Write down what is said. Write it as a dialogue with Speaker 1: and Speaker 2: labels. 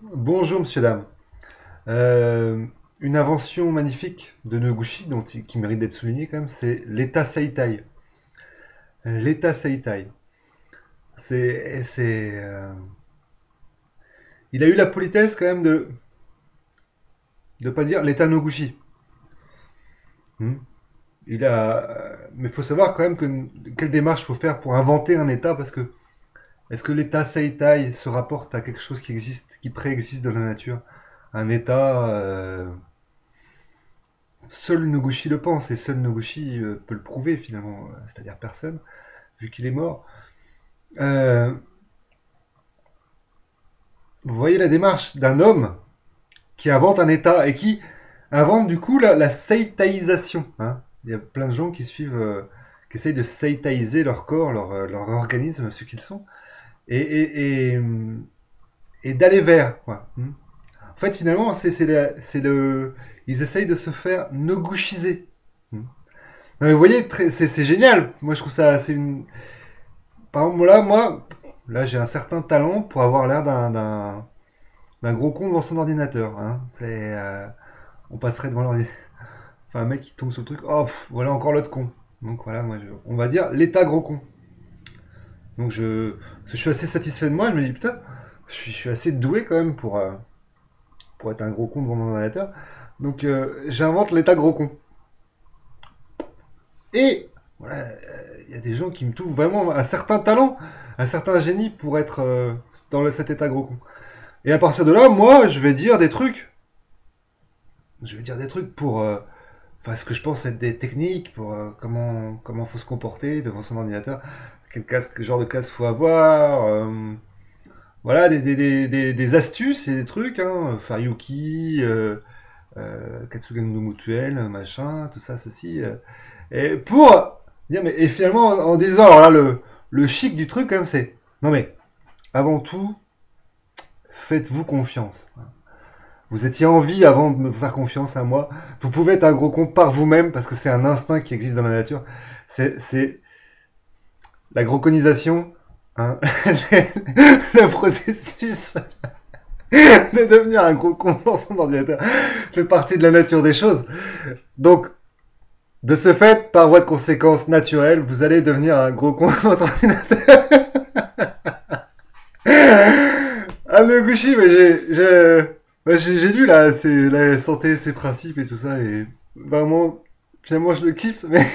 Speaker 1: Bonjour, monsieur, dame. Euh, une invention magnifique de Noguchi, qui mérite d'être soulignée quand même, c'est l'État Seitai. L'État Seitai. Il a eu la politesse quand même de ne pas dire l'État Noguchi. Hmm. Mais il faut savoir quand même quelle démarche faut faire pour inventer un État, parce que est-ce que l'État Seitai se rapporte à quelque chose qui existe, qui préexiste dans la nature? Un État, seul Noguchi le pense, et seul Noguchi peut le prouver finalement, c'est-à-dire personne, vu qu'il est mort. Euh, vous voyez la démarche d'un homme qui invente un État et qui invente du coup la seitaïsation. Hein. Il y a plein de gens qui suivent, qui essayent de seitaïser leur corps, leur organisme, ce qu'ils sont, et, et, et, et d'aller vers. Quoi. En fait, finalement, ils essayent de se faire nogushiser. Non, mais vous voyez, c'est génial. Moi, je trouve ça, par exemple, là, j'ai un certain talent pour avoir l'air d'un gros con devant son ordinateur. Hein. On passerait devant l'ordinateur. Enfin, un mec qui tombe sur le truc. Oh, voilà encore l'autre con. Donc voilà, on va dire l'état gros con. Donc je suis assez satisfait de moi. Je me dis putain, je suis assez doué quand même pour être un gros con devant mon ordinateur. Donc j'invente l'état gros con. Et voilà, il y a des gens qui me trouvent vraiment un certain talent, un certain génie pour être cet état gros con. Et à partir de là, moi, je vais dire des trucs. Je vais dire des trucs pour, enfin, ce que je pense être des techniques pour comment faut se comporter devant son ordinateur, quel genre de casque faut avoir, voilà, des astuces et des trucs, hein, Faryuki, Katsugen no Mutuel, machin, tout ça, ceci, et pour dire, mais et finalement en disant, alors là, le chic du truc, quand même, c'est, non mais, avant tout, faites-vous confiance. Vous étiez en vie avant de me faire confiance à moi. Vous pouvez être un gros con par vous-même parce que c'est un instinct qui existe dans la nature. C'est la groconisation, hein, le processus de devenir un gros con dans son ordinateur fait partie de la nature des choses. Donc, de ce fait, par voie de conséquence naturelle, vous allez devenir un gros con dans votre ordinateur. Ah, Noguchi, mais j'ai lu là, c'est la santé, ses principes et tout ça, et vraiment, finalement, je le kiffe, mais